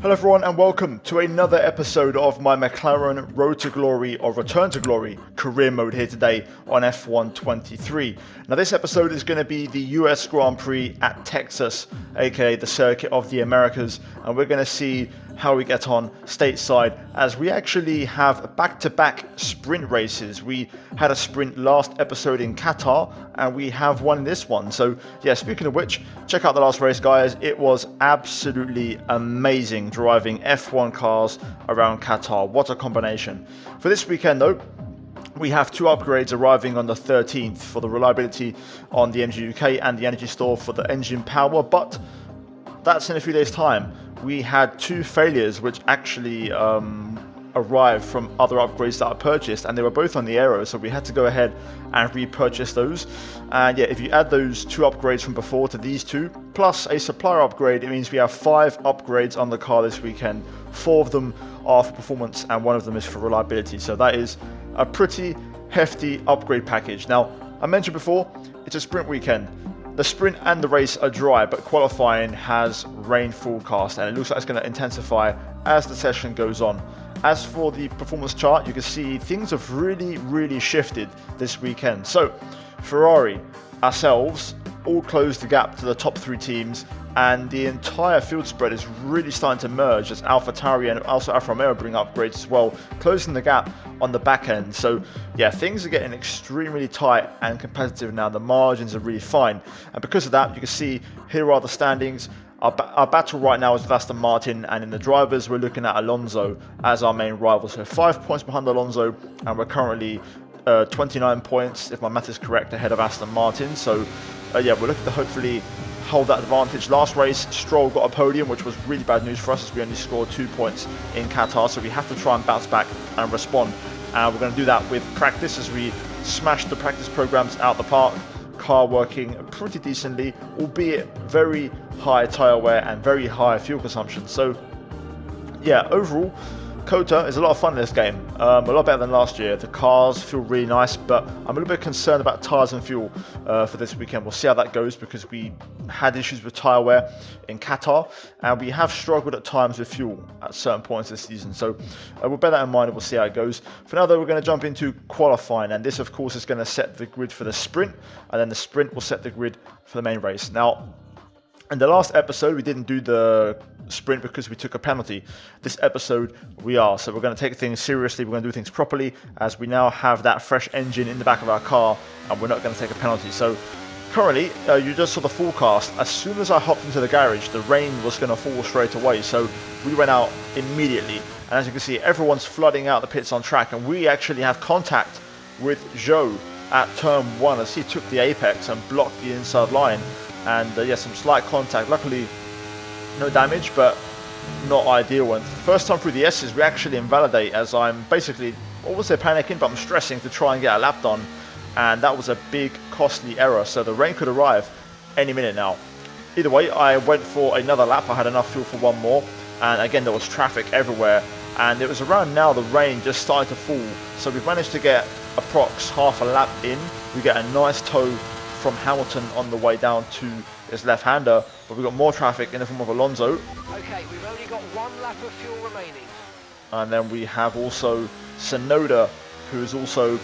Hello everyone and welcome to another episode of my McLaren Road to Glory or Return to Glory career mode here today on F1 23. Now this episode is going to be the US Grand Prix at Texas, aka the Circuit of the Americas, and we're going to see how we get on stateside as we actually have back-to-back sprint races. We had a sprint last episode in Qatar and we have one in this one. So yeah, speaking of which, check out the last race guys. It was absolutely amazing driving F1 cars around Qatar. What a combination. For this weekend though, we have two upgrades arriving on the 13th for the reliability on the MG UK and the Energy Store for the engine power, but that's in a few days time. We had two failures which actually arrived from other upgrades that I purchased, and they were both on the aero, so we had to go ahead and repurchase those. And yeah, if you add those two upgrades from before to these two plus a supplier upgrade, it means we have 5 upgrades on the car this weekend. 4 of them are for performance and 1 of them is for reliability, so that is a pretty hefty upgrade package. Now I mentioned before, it's a sprint weekend. The sprint and the race are dry, but qualifying has rain forecast and it looks like it's going to intensify as the session goes on. As for the performance chart, you can see things have really shifted this weekend. So Ferrari, ourselves, all closed the gap to the top 3 teams, and the entire field spread is really starting to merge as AlphaTauri and also Alfa Romeo bring upgrades as well, closing the gap on the back end. So yeah, things are getting extremely tight and competitive now. The margins are really fine, and because of that, you can see here are the standings. Our battle right now is with Aston Martin, and in the drivers we're looking at Alonso as our main rival. So 5 points behind Alonso, and we're currently 29 points, if my math is correct, ahead of Aston Martin. So yeah, we're looking to hopefully hold that advantage. Last race, Stroll got a podium, which was really bad news for us as we only scored 2 points in Qatar. So we have to try and bounce back and respond. And we're going to do that with practice as we smash the practice programs out the park. Car working pretty decently, albeit very high tyre wear and very high fuel consumption. So yeah, overall, COTA is a lot of fun in this game, a lot better than last year. The cars feel really nice, but I'm a little bit concerned about tyres and fuel for this weekend. We'll see how that goes because we had issues with tyre wear in Qatar and we have struggled at times with fuel at certain points this season. So we'll bear that in mind and we'll see how it goes. For now though, we're going to jump into qualifying, and this of course is going to set the grid for the sprint, and then the sprint will set the grid for the main race. Now, in the last episode, we didn't do the sprint because we took a penalty. This episode, we are. So we're going to take things seriously. We're going to do things properly as we now have that fresh engine in the back of our car and we're not going to take a penalty. So currently, you just saw the forecast. As soon as I hopped into the garage, the rain was going to fall straight away. So we went out immediately. And as you can see, everyone's flooding out the pits on track. And we actually have contact with Zhou at turn 1 as he took the apex and blocked the inside line. And yeah, some slight contact. Luckily, no damage, but not ideal. And first time through the S's, we actually invalidate as I'm basically, I won't say panicking, but I'm stressing to try and get a lap done. And that was a big, costly error. So the rain could arrive any minute now. Either way, I went for another lap. I had enough fuel for one more. And again, there was traffic everywhere. And it was around now the rain just started to fall. So we've managed to get approx half a lap in. We get a nice tow from Hamilton on the way down to his left-hander, but we've got more traffic in the form of Alonso. Okay, we've only got 1 lap of fuel remaining. And then we have also Sonoda, who is also,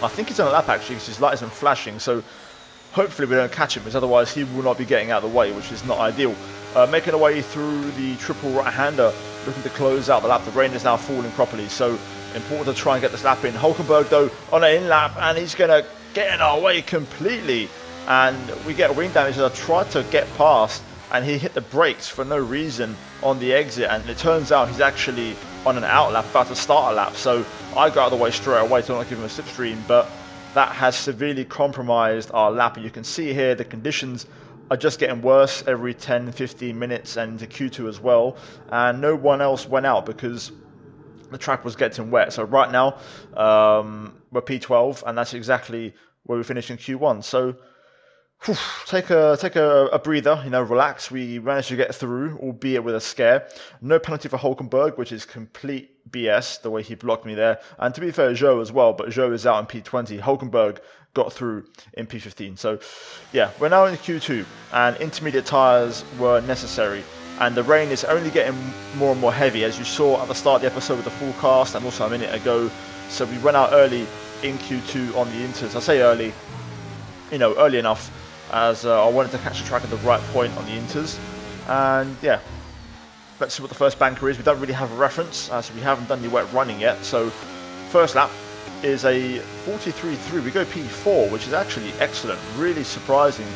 I think he's on a lap actually, because his light isn't flashing, so hopefully we don't catch him, because otherwise he will not be getting out of the way, which is not ideal. Making our way through the triple right-hander, looking to close out the lap. The rain is now falling properly, so important to try and get this lap in. Hulkenberg though on an in-lap, and he's going to get in our way completely, and we get wing damage as I tried to get past and he hit the brakes for no reason on the exit, and it turns out he's actually on an out lap about to start a lap, so I got out of the way straight away to not give him a slipstream, but that has severely compromised our lap. And you can see here the conditions are just getting worse every 10-15 minutes, and into Q2 as well, and no one else went out because the track was getting wet. So right now we're P12, and that's exactly where we finished in Q1. So take a breather, relax. We managed to get through, albeit with a scare. No penalty for Hulkenberg, which is complete BS, the way he blocked me there. And to be fair, Zhou as well, but Zhou is out in P20. Hulkenberg got through in P15. So yeah, we're now in Q2, and intermediate tyres were necessary. and the rain is only getting more and more heavy, as you saw at the start of the episode with the forecast and also a minute ago. So we went out early in Q2 on the inters. I say early, early enough, as I wanted to catch the track at the right point on the inters. And yeah, let's see what the first banker is. We don't really have a reference, as we haven't done the wet running yet. So first lap is a 43.3. We go P4, which is actually excellent, really surprising.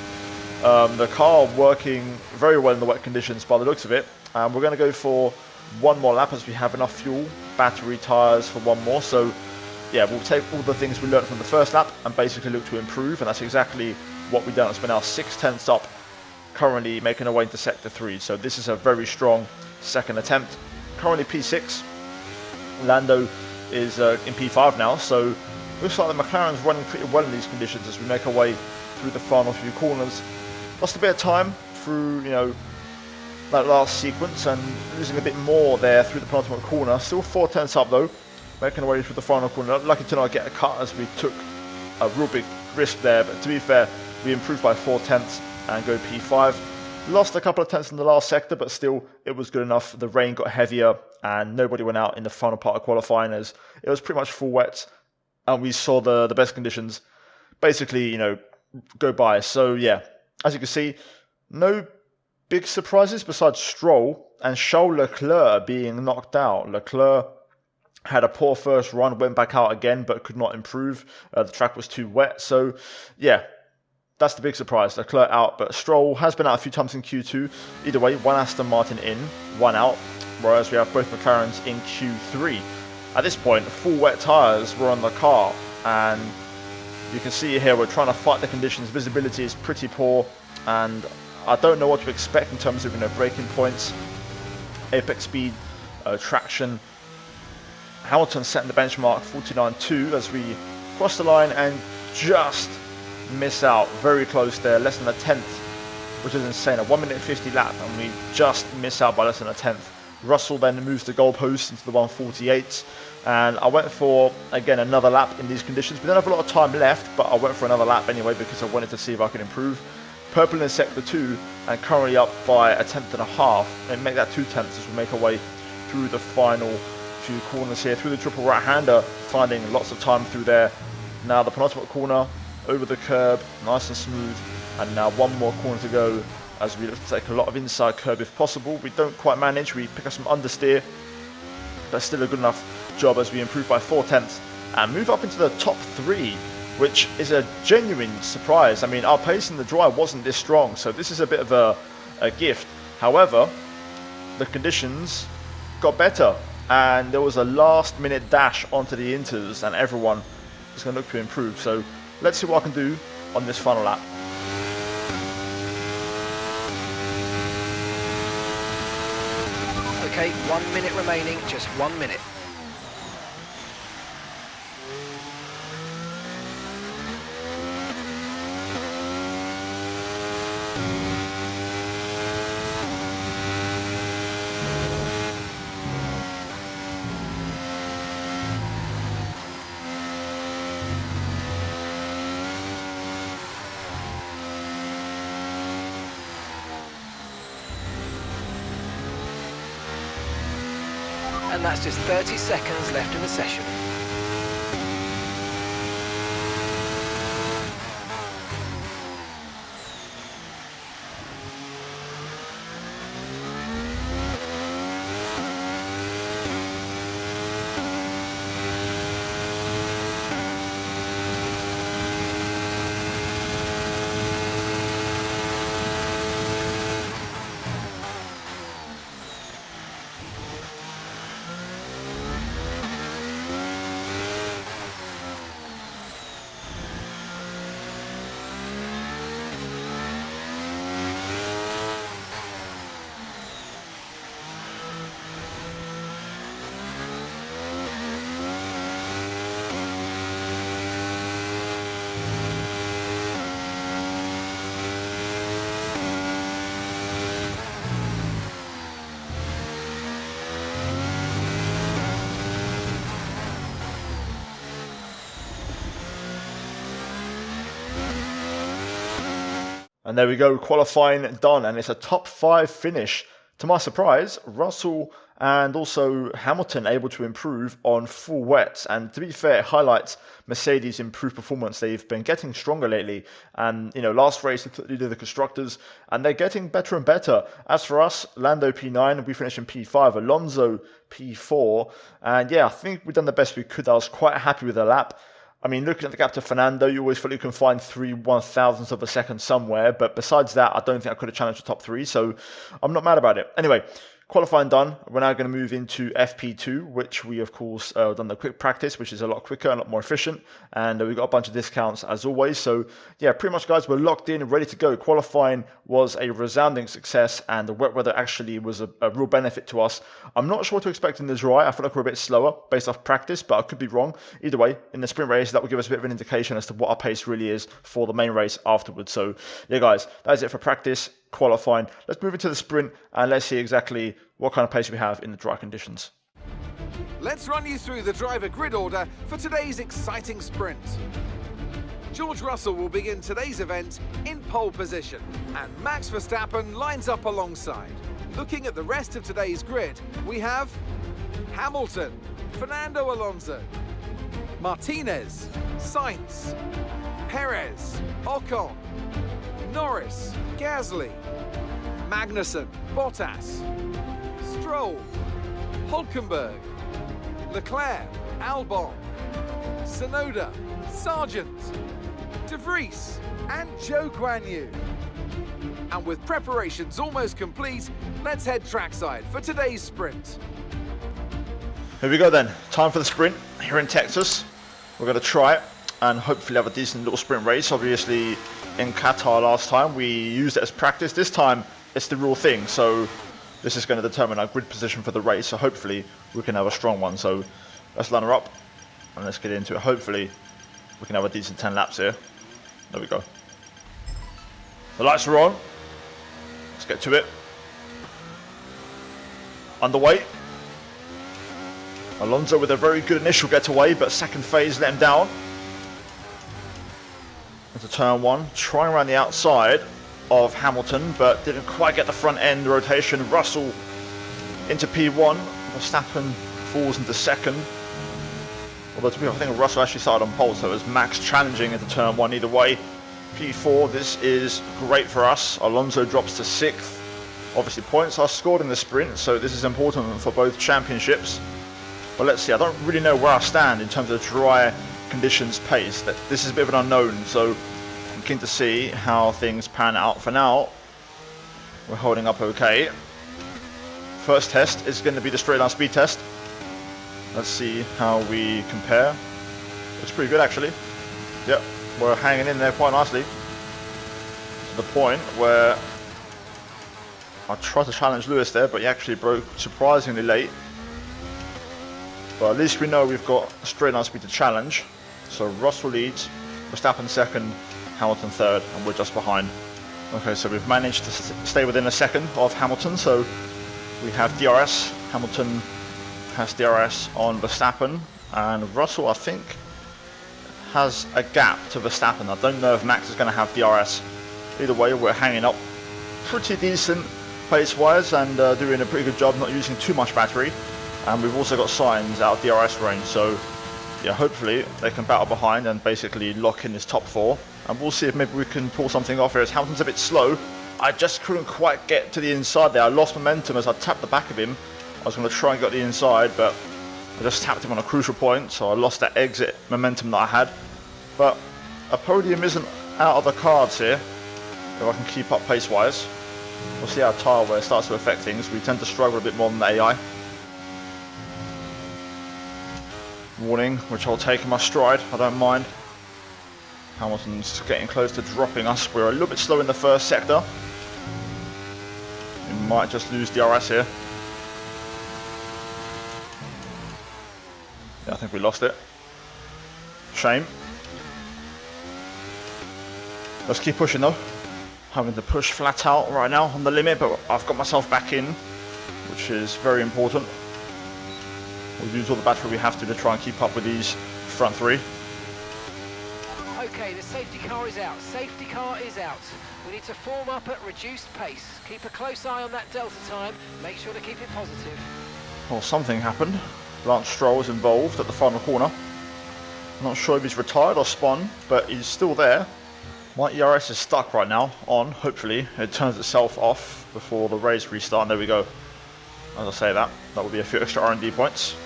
The car working very well in the wet conditions by the looks of it. And we're going to go for one more lap as we have enough fuel, battery, tyres for one more. So yeah, we'll take all the things we learned from the first lap and basically look to improve. And that's exactly what we've done. It's been now 6/10 up, currently making our way into sector 3. So this is a very strong second attempt. Currently P6. Lando is in P5 now. So looks like the McLaren's running pretty well in these conditions as we make our way through the final few corners. Lost a bit of time through, that last sequence and losing a bit more there through the penultimate corner. Still 4/10 up though, making our way through the final corner. Lucky to not get a cut as we took a real big risk there, but to be fair, we improved by 4/10 and go P5. Lost a couple of tenths in the last sector, but still it was good enough. The rain got heavier and nobody went out in the final part of qualifying as it was pretty much full wet and we saw the best conditions basically, go by. So yeah, as you can see, no big surprises besides Stroll and Charles Leclerc being knocked out. Leclerc had a poor first run, went back out again, but could not improve. The track was too wet. So yeah, that's the big surprise. Leclerc out, but Stroll has been out a few times in Q2. Either way, one Aston Martin in, one out, whereas we have both McLarens in Q3. At this point, full wet tyres were on the car, and you can see here we're trying to fight the conditions. Visibility is pretty poor, and I don't know what to expect in terms of braking points, apex speed, traction. Hamilton setting the benchmark 49.2 as we cross the line and just miss out. Very close there, less than a tenth, which is insane. A 1 minute 50 lap, and we just miss out by less than a tenth. Russell then moves the goalpost into the 148. And I went for, again, another lap in these conditions. We don't have a lot of time left, but I went for another lap anyway because I wanted to see if I could improve. Purple in sector 2 and currently up by a tenth and a half. And make that 2 tenths as we make our way through the final few corners here. Through the triple right-hander, finding lots of time through there. Now the penultimate corner, over the curb, nice and smooth. And now one more corner to go as we look to take a lot of inside curb if possible. We don't quite manage, we pick up some understeer, but still a good enough job as we improve by 4/10 and move up into the top 3, which is a genuine surprise. I mean, our pace in the dry wasn't this strong, so this is a bit of a gift. However, the conditions got better and there was a last minute dash onto the inters and everyone is going to look to improve. So let's see what I can do on this final lap. Okay, 1 minute remaining, just 1 minute. And that's just 30 seconds left in the session. And there we go, qualifying done, and it's a top 5 finish To my surprise, Russell and also Hamilton able to improve on full wets. And to be fair, it highlights Mercedes' improved performance. They've been getting stronger lately. And, last race they took the lead of the constructors, and they're getting better and better. As for us, Lando P9, we finished in P5, Alonso P4. And yeah, I think we've done the best we could. I was quite happy with the lap. I mean, looking at the gap to Fernando, you always feel you can find 3/1000ths of a second somewhere. But besides that, I don't think I could have challenged the top three. So I'm not mad about it. Anyway, qualifying done. We're now going to move into FP2, which we, of course, done the quick practice, which is a lot quicker and a lot more efficient. And we've got a bunch of discounts as always. So, yeah, pretty much, guys, we're locked in and ready to go. Qualifying was a resounding success, and the wet weather actually was a real benefit to us. I'm not sure what to expect in the dry. I feel like we're a bit slower based off practice, but I could be wrong. Either way, in the sprint race, that will give us a bit of an indication as to what our pace really is for the main race afterwards. So, yeah, guys, that is it for practice. Qualifying. Let's move into the sprint and let's see exactly what kind of pace we have in the dry conditions. Let's run you through the driver grid order for today's exciting sprint. George Russell will begin today's event in pole position, and Max Verstappen lines up alongside. Looking at the rest of today's grid, we have Hamilton, Fernando Alonso, Martinez, Sainz, Perez, Ocon, Norris, Gasly, Magnussen, Bottas, Stroll, Hulkenberg, Leclerc, Albon, Tsunoda, Sargent, De Vries, and Zhou Guanyu. And with preparations almost complete, let's head trackside for today's sprint. Here we go then. Time for the sprint here in Texas. We're going to try it and hopefully have a decent little sprint race. Obviously, in Qatar last time, we used it as practice. This time, it's the real thing. So this is going to determine our grid position for the race. So hopefully, we can have a strong one. So let's line her up and let's get into it. Hopefully, we can have a decent 10 laps here. There we go. The lights are on. Let's get to it. Underway. Alonso with a very good initial getaway, but second phase let him down. Into turn one, trying around the outside of Hamilton, but didn't quite get the front end rotation. Russell into P1, Verstappen falls into second. Although to be honest, I think Russell actually started on pole, so it was Max challenging into turn one either way. P4, this is great for us. Alonso drops to 6th. Obviously points are scored in the sprint, so this is important for both championships. But let's see, I don't really know where I stand in terms of dry conditions pace. This is a bit of an unknown, so I'm keen to see how things pan out. For now, we're holding up okay. First test is going to be the straight line speed test. Let's see how we compare. Looks pretty good actually. Yep, we're hanging in there quite nicely. To the point where I tried to challenge Lewis there, but he actually broke surprisingly late. But at least we know we've got a straight line speed to challenge. So Russell leads, Verstappen second, Hamilton third, and we're just behind. Okay, so we've managed to stay within a second of Hamilton. So we have DRS. Hamilton has DRS on Verstappen, and Russell, I think, has a gap to Verstappen. I don't know if Max is going to have DRS. Either way, we're hanging up pretty decent pace-wise and doing a pretty good job not using too much battery. And we've also got Sainz out of DRS range, so yeah, hopefully they can battle behind and basically lock in this top 4. And we'll see if maybe we can pull something off here, as Hamilton's a bit slow. I just couldn't quite get to the inside there. I lost momentum as I tapped the back of him. I was going to try and get the inside, but I just tapped him on a crucial point, so I lost that exit momentum that I had. But a podium isn't out of the cards here, if I can keep up pace-wise. We'll see how tyre wear starts to affect things. We tend to struggle a bit more than the AI. Warning, which I'll take in my stride, I don't mind. Hamilton's getting close to dropping us. We're a little bit slow in the first sector. We might just lose DRS here. Yeah, I think we lost it. Shame. Let's keep pushing though. Having to push flat out right now on the limit, but I've got myself back in, which is very important. We'll use all the battery we have to try and keep up with these front 3. Okay, the safety car is out. Safety car is out. We need to form up at reduced pace. Keep a close eye on that delta time. Make sure to keep it positive. Well, something happened. Lance Stroll was involved at the final corner. I'm not sure if he's retired or spun, but he's still there. My ERS is stuck right now on. Hopefully it turns itself off before the race restart. And there we go. As I say that would be a few extra R&D points.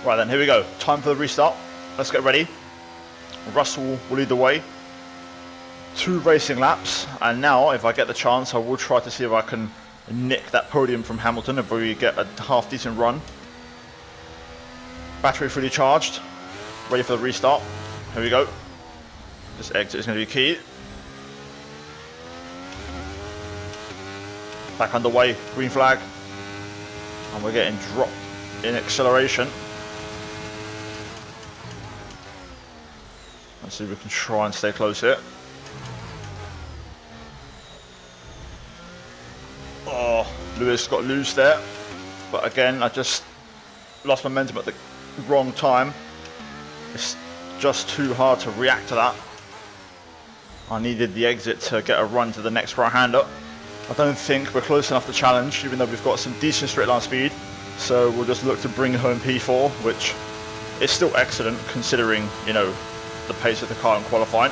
Right then, here we go. Time for the restart. Let's get ready. Russell will lead the way. 2 racing laps, and now if I get the chance I will try to see if I can nick that podium from Hamilton if we get a half decent run. Battery fully charged, ready for the restart. Here we go. This exit is going to be key. Back underway, green flag, and we're getting dropped in acceleration. Let's see if we can try and stay close here. Oh, Lewis got loose there. But again, I just lost momentum at the wrong time. It's just too hard to react to that. I needed the exit to get a run to the next right-hander. I don't think we're close enough to challenge, even though we've got some decent straight line speed. So we'll just look to bring home P4, which is still excellent considering, you know, the pace of the car in qualifying.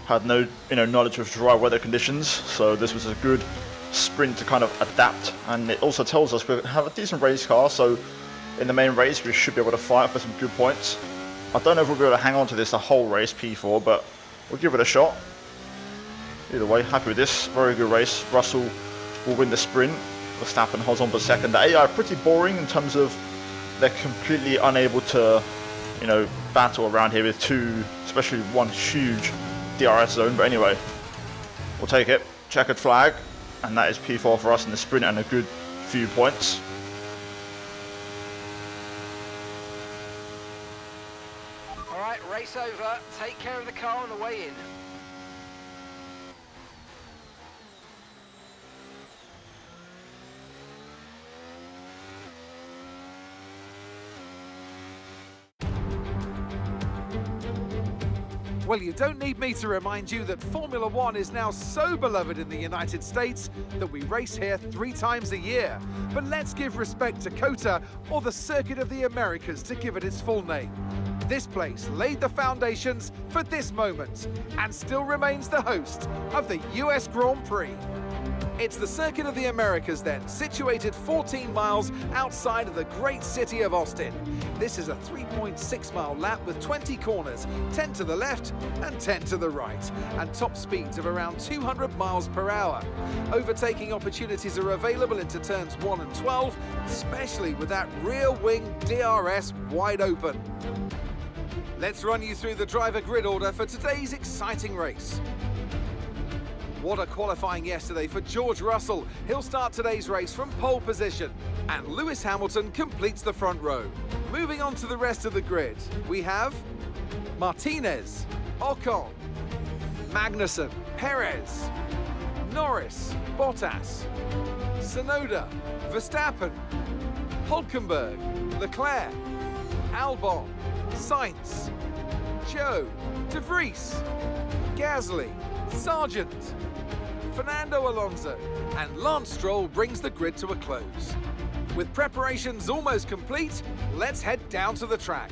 Had no, knowledge of dry weather conditions, so this was a good sprint to kind of adapt. And it also tells us we have a decent race car, so in the main race we should be able to fight for some good points. I don't know if we'll be able to hang on to this the whole race, P4, but we'll give it a shot. Either way, happy with this. Very good race. Russell will win the sprint. Verstappen holds on for second. The AI are pretty boring in terms of they're completely unable to, battle around here with 2, especially one huge DRS zone. But anyway, we'll take it. Checkered flag, and that is P4 for us in the sprint and a good few points. All right, race over. Take care of the car on the way in. Well, you don't need me to remind you that Formula One is now so beloved in the United States that we race here 3 times a year. But let's give respect to COTA, or the Circuit of the Americas, to give it its full name. This place laid the foundations for this moment and still remains the host of the US Grand Prix. It's the Circuit of the Americas then, situated 14 miles outside of the great city of Austin. This is a 3.6 mile lap with 20 corners, 10 to the left and 10 to the right, and top speeds of around 200 miles per hour. Overtaking opportunities are available into turns 1 and 12, especially with that rear wing DRS wide open. Let's run you through the driver grid order for today's exciting race. What a qualifying yesterday for George Russell. He'll start today's race from pole position. And Lewis Hamilton completes the front row. Moving on to the rest of the grid, we have Martinez, Ocon, Magnussen, Perez, Norris, Bottas, Tsunoda, Verstappen, Hulkenberg, Leclerc, Albon, Sainz, Joe, De Vries, Gasly, Sargent, Fernando Alonso, and Lance Stroll brings the grid to a close. With preparations almost complete, let's head down to the track.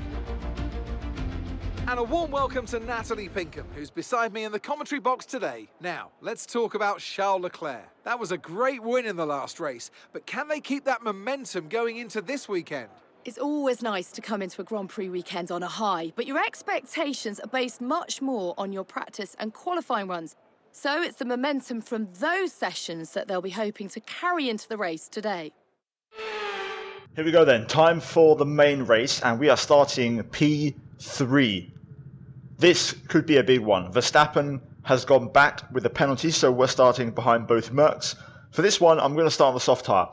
And a warm welcome to Natalie Pinkham, who's beside me in the commentary box today. Now, let's talk about Charles Leclerc. That was a great win in the last race, but can they keep that momentum going into this weekend? It's always nice to come into a Grand Prix weekend on a high, but your expectations are based much more on your practice and qualifying runs. So it's the momentum from those sessions that they'll be hoping to carry into the race today. Here we go then. Time for the main race, and we are starting P3. This could be a big one. Verstappen has gone back with the penalty, so we're starting behind both Mercs. For this one, I'm going to start on the soft tyre.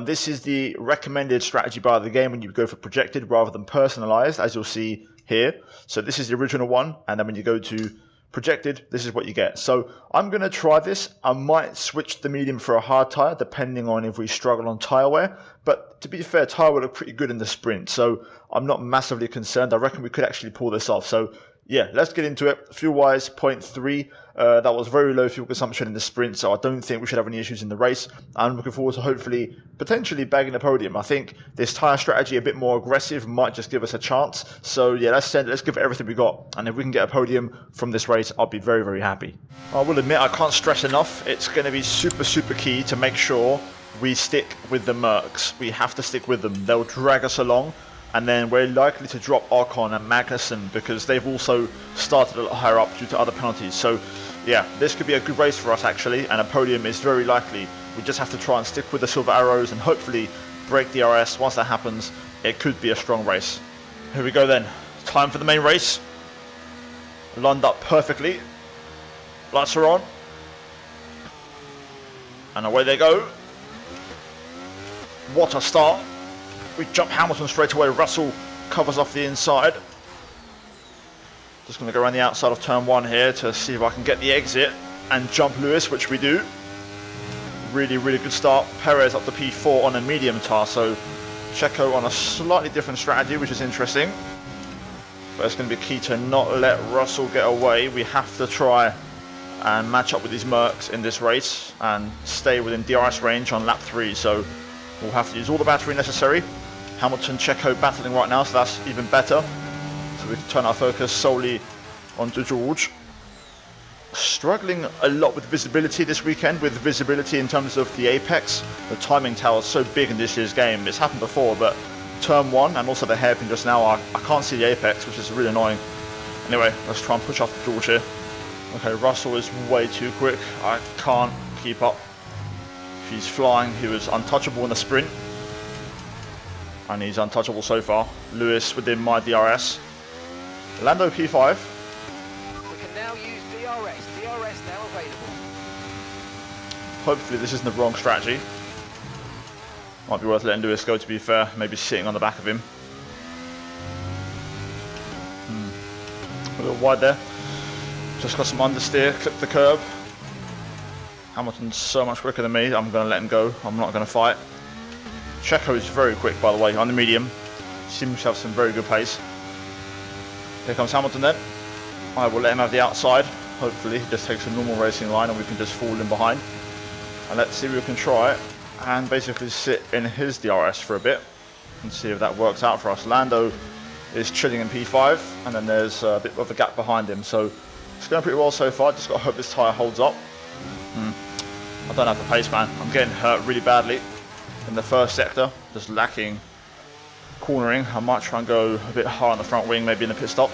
This is the recommended strategy by the game when you go for projected rather than personalized, as you'll see here. So this is the original one, and then when you go to projected, this is what you get. So I'm going to try this. I might switch the medium for a hard tyre, depending on if we struggle on tyre wear. But to be fair, tyre will look pretty good in the sprint, so I'm not massively concerned. I reckon we could actually pull this off. So yeah, let's get into it. Fuel-wise, 0.3. That was very low fuel consumption in the sprint, so I don't think we should have any issues in the race. I'm looking forward to hopefully, potentially bagging the podium. I think this tyre strategy, a bit more aggressive, might just give us a chance. So yeah, let's give it everything we got. And if we can get a podium from this race, I'll be very, very happy. I will admit, I can't stress enough, it's going to be super, super key to make sure we stick with the Mercs. We have to stick with them. They'll drag us along. And then we're likely to drop Ocon and Magnussen because they've also started a lot higher up due to other penalties. So yeah, this could be a good race for us actually, and a podium is very likely. We just have to try and stick with the silver arrows and hopefully break DRS. Once that happens, it could be a strong race. Here we go then. Time for the main race. Lined up perfectly. Lights are on. And away they go. What a start. We jump Hamilton straight away. Russell covers off the inside. Just going to go around the outside of turn 1 here to see if I can get the exit and jump Lewis, which we do. Really, really good start. Perez up to P4 on a medium tyre, so Checo on a slightly different strategy, which is interesting. But it's going to be key to not let Russell get away. We have to try and match up with these Mercs in this race and stay within DRS range on lap 3. So we'll have to use all the battery necessary. Hamilton, Checo battling right now, so that's even better. So we can turn our focus solely onto George. Struggling a lot with visibility this weekend, with visibility in terms of the apex. The timing tower is so big in this year's game. It's happened before, but turn 1 and also the hairpin just now, I can't see the apex, which is really annoying. Anyway, let's try and push off George here. Okay, Russell is way too quick. I can't keep up. He's flying. He was untouchable in the sprint. And he's untouchable so far. Lewis within my DRS. Lando P5. We can now use DRS. DRS now available. Hopefully this isn't the wrong strategy. Might be worth letting Lewis go, to be fair. Maybe sitting on the back of him. A little wide there. Just got some understeer. Clip the curb. Hamilton's so much quicker than me. I'm going to let him go. I'm not going to fight. Checo is very quick, by the way, on the medium. Seems to have some very good pace. Here comes Hamilton then. I will let him have the outside. Hopefully he just takes a normal racing line and we can just fall in behind. And let's see if we can try it and basically sit in his DRS for a bit and see if that works out for us. Lando is chilling in P5 and then there's a bit of a gap behind him. So it's going pretty well so far. Just got to hope this tyre holds up. I don't have the pace, man. I'm getting hurt really badly in the first sector, just lacking cornering. I might try and go a bit high on the front wing, maybe in the pit stop.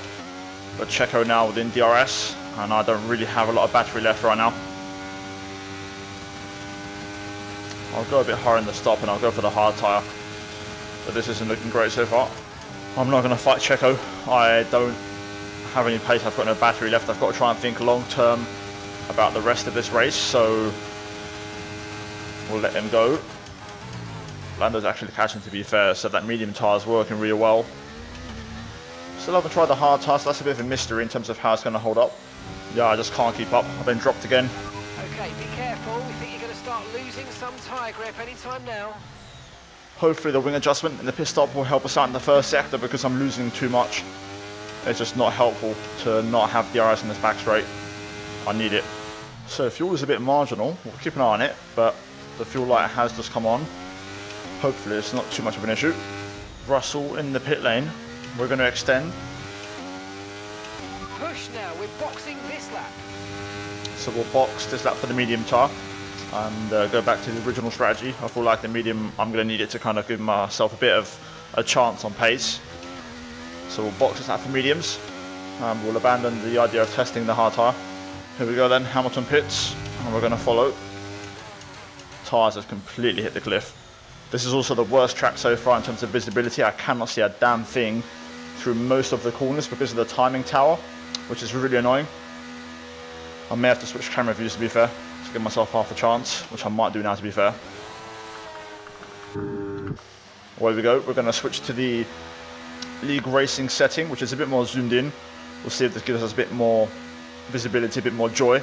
But Checo now within DRS, and I don't really have a lot of battery left right now. I'll go a bit higher in the stop and I'll go for the hard tyre. But this isn't looking great so far. I'm not going to fight Checo. I don't have any pace. I've got no battery left. I've got to try and think long term about the rest of this race, so we'll let him go. Lando's actually catching, to be fair, so that medium tyre is working really well. Still haven't tried the hard tyre, so that's a bit of a mystery in terms of how it's going to hold up. Yeah, I just can't keep up. I've been dropped again. Okay, be careful. We think you're going to start losing some tyre grip anytime now. Hopefully the wing adjustment in the pit stop will help us out in the first sector because I'm losing too much. It's just not helpful to not have DRS in this back straight. I need it. So fuel is a bit marginal. We'll keep an eye on it, but the fuel light has just come on. Hopefully it's not too much of an issue. Russell in the pit lane. We're going to extend. Push now. We're boxing this lap. So we'll box this lap for the medium tyre and go back to the original strategy. I feel like the medium, I'm going to need it to kind of give myself a bit of a chance on pace. So we'll box this lap for mediums. We'll abandon the idea of testing the hard tyre. Here we go then, Hamilton pits, and we're going to follow. Tyres have completely hit the cliff. This is also the worst track so far in terms of visibility. I cannot see a damn thing through most of the corners because of the timing tower, which is really annoying. I may have to switch camera views, to be fair, to give myself half a chance, which I might do now, to be fair. Away we go. We're going to switch to the league racing setting, which is a bit more zoomed in. We'll see if this gives us a bit more visibility, a bit more joy.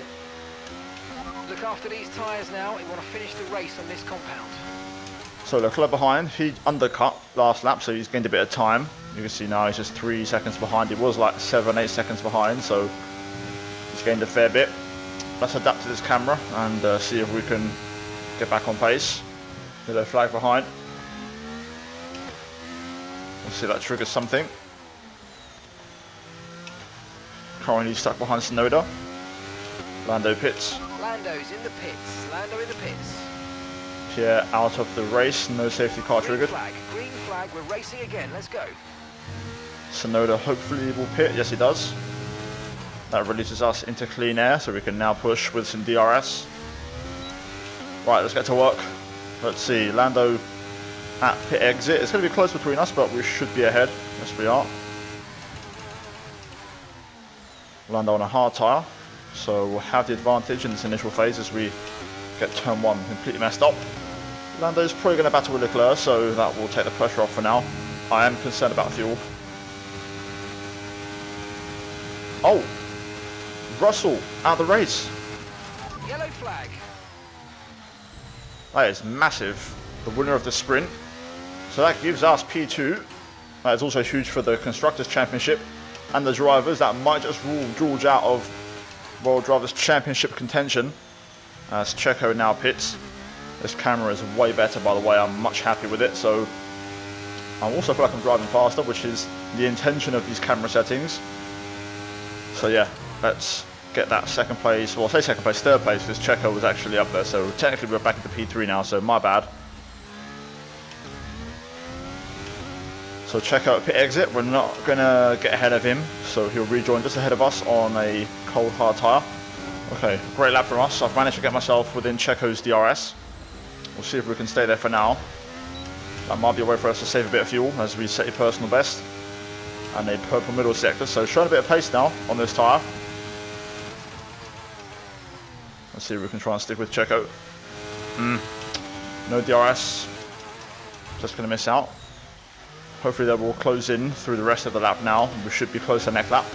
Look after these tyres now. We want to finish the race on this compound. So Leclerc behind, he undercut last lap, so he's gained a bit of time. You can see now he's just 3 seconds behind. He was like 7, 8 seconds behind, so he's gained a fair bit. Let's adapt to this camera and see if we can get back on pace. Yellow flag behind. We'll see if that triggers something. Currently stuck behind Tsunoda. Lando pits. Lando's in the pits. Lando in the pits. Pierre out of the race. No safety car triggered. Green flag. We're racing again. Let's go. Tsunoda hopefully will pit. Yes, he does. That releases us into clean air, so we can now push with some DRS. Right, let's get to work. Let's see. Lando at pit exit. It's going to be close between us, but we should be ahead. Yes, we are. Lando on a hard tyre, so we'll have the advantage in this initial phase as we get turn 1 completely messed up. Lando's probably going to battle with Leclerc, so that will take the pressure off for now. I am concerned about fuel. Oh! Russell out of the race. Yellow flag. That is massive. The winner of the sprint. So that gives us P2. That is also huge for the Constructors' Championship. And the drivers, that might just rule George out of World Drivers' Championship contention. As Checo now pits. This camera is way better, by the way. I'm much happy with it. So I also feel like I'm driving faster, which is the intention of these camera settings. So yeah, let's get that second place. Well, I say second place, third place, because Checo was actually up there. So technically we're back into P3 now, so my bad. So Checo at pit exit. We're not going to get ahead of him, so he'll rejoin just ahead of us on a cold hard tyre. Okay, great lap from us. I've managed to get myself within Checo's DRS. We'll see if we can stay there for now. That might be a way for us to save a bit of fuel as we set a personal best. And a purple middle sector, so showing a bit of pace now on this tyre. Let's see if we can try and stick with Checo. No DRS. Just going to miss out. Hopefully that will close in through the rest of the lap now. We should be close to next lap.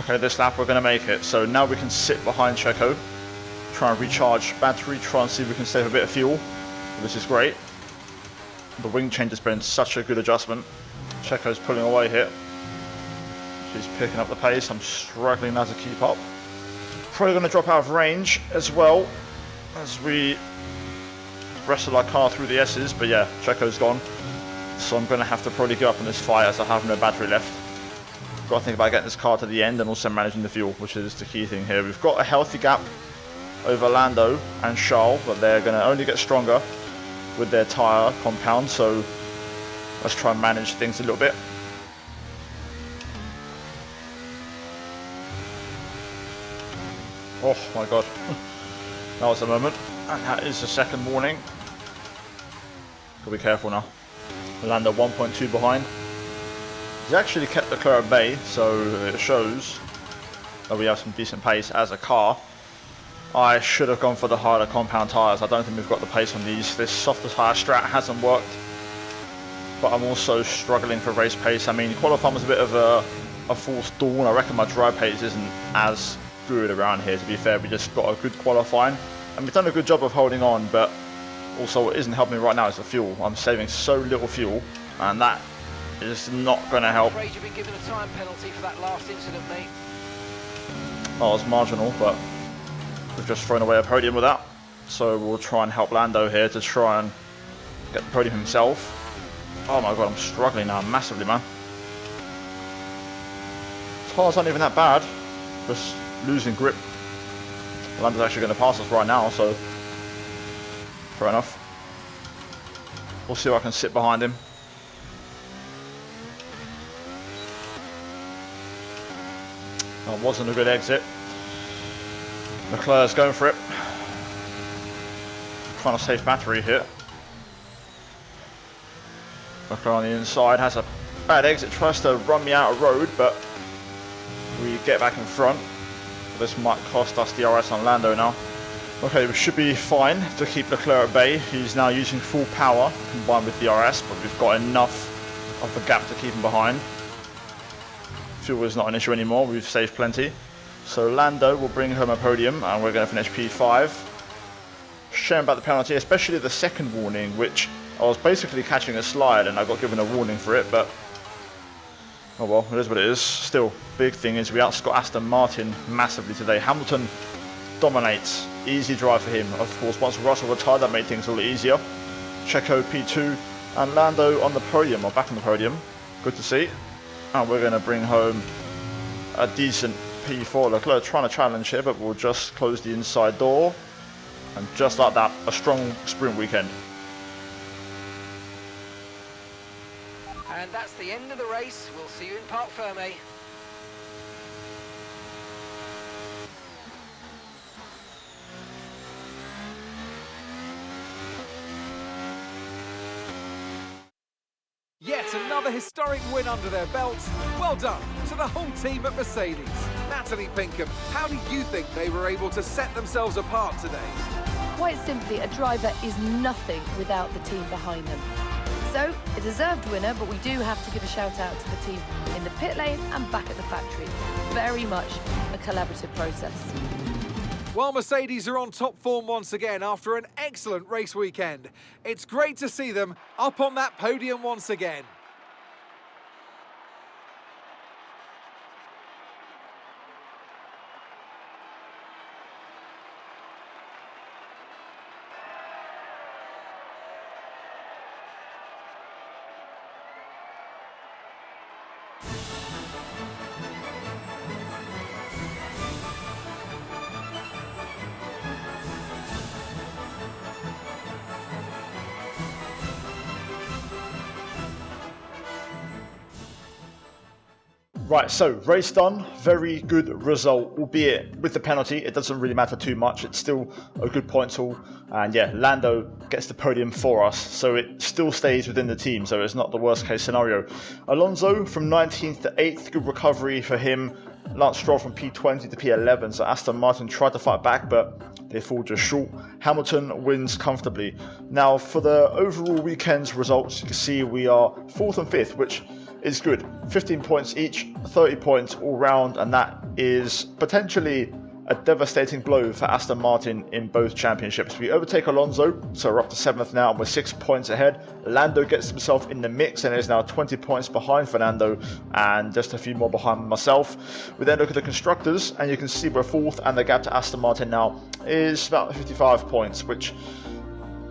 Okay, this lap we're going to make it. So now we can sit behind Checo. Try and recharge battery. Try and see if we can save a bit of fuel. This is great. The wing change has been such a good adjustment. Checo's pulling away here. She's picking up the pace. I'm struggling now to keep up. Probably going to drop out of range as well as we wrestle our car through the S's. But yeah, Checo's gone. So I'm going to have to probably give up on this fight as I have no battery left. Got to think about getting this car to the end and also managing the fuel, which is the key thing here. We've got a healthy gap over Lando and Charles, but they're going to only get stronger with their tyre compound. So let's try and manage things a little bit. Oh my god, that was a moment, and that is the second warning. Gotta be careful now. Lando 1.2 behind. He's actually kept Leclerc at bay, so it shows that we have some decent pace as a car. I should have gone for the harder compound tyres. I don't think we've got the pace on these. This softer tyre strat hasn't worked, but I'm also struggling for race pace. I mean, qualifying was a bit of a false dawn. I reckon my dry pace isn't as good around here, to be fair. We just got a good qualifying and we've done a good job of holding on, but also what isn't helping me right now is the fuel. I'm saving so little fuel and that is not going to help. I'm afraid you've been given a time penalty for that last incident, mate. Oh, it's marginal, but we've just thrown away a podium with that, so we'll try and help Lando here to try and get the podium himself. Oh my god, I'm struggling now massively, man. Tires aren't even that bad, just losing grip. Lando's actually going to pass us right now, so fair enough. We'll see if I can sit behind him. That wasn't a good exit. Leclerc's going for it. Trying to save battery here. Leclerc on the inside has a bad exit, tries to run me out of road, but we get back in front. This might cost us DRS on Lando now. Okay, we should be fine to keep Leclerc at bay. He's now using full power combined with DRS, but we've got enough of a gap to keep him behind. Fuel is not an issue anymore, we've saved plenty. So Lando will bring home a podium and we're going to finish P5. Shame about the penalty, especially the second warning, which I was basically catching a slide and I got given a warning for it, but Oh well, it is what it is. Still, big thing is we outscored Aston Martin massively today. Hamilton dominates. Easy drive for him. Of course, once Russell retired, that made things a little easier. Checo P2 and Lando on the podium, or back on the podium. Good to see. And we're going to bring home a decent P4. Leclerc trying to challenge here, but we'll just close the inside door. And just like that, a strong sprint weekend. And that's the end of the race. We'll see you in Parc Fermé. Yet another historic win under their belts. Well done to the whole team at Mercedes. Natalie Pinkham, how do you think they were able to set themselves apart today? Quite simply, a driver is nothing without the team behind them. So, a deserved winner, but we do have to give a shout out to the team in the pit lane and back at the factory. Very much a collaborative process. While Mercedes are on top form once again after an excellent race weekend, it's great to see them up on that podium once again. Right, so race done, very good result, albeit with the penalty, it doesn't really matter too much, it's still a good point haul, and yeah, Lando gets the podium for us, so it still stays within the team, so it's not the worst case scenario. Alonso from 19th to 8th, good recovery for him. Lance Stroll from P20 to P11, so Aston Martin tried to fight back, but they fall just short. Hamilton wins comfortably. Now, for the overall weekend's results, you can see we are 4th and 5th, which is good. 15 points each, 30 points all round, and that is potentially a devastating blow for Aston Martin in both championships. We overtake Alonso, so we're up to 7th now, and we're 6 points ahead. Lando gets himself in the mix and is now 20 points behind Fernando, and just a few more behind myself. We then look at the constructors, and you can see we're 4th, and the gap to Aston Martin now is about 55 points, which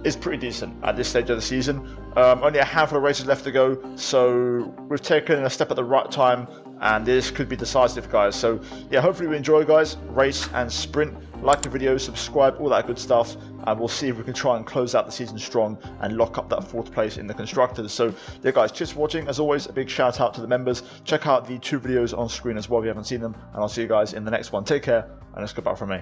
is pretty decent at this stage of the season. Only a handful of races left to go, so we've taken a step at the right time, and this could be decisive, guys. So yeah, hopefully we enjoy, guys, race and sprint. Like the video, subscribe, all that good stuff, and we'll see if we can try and close out the season strong and lock up that 4th place in the constructors. So yeah, guys, cheers for watching. As always, a big shout out to the members. Check out the 2 videos on screen as well if you haven't seen them, and I'll see you guys in the next one. Take care, and it's goodbye from me.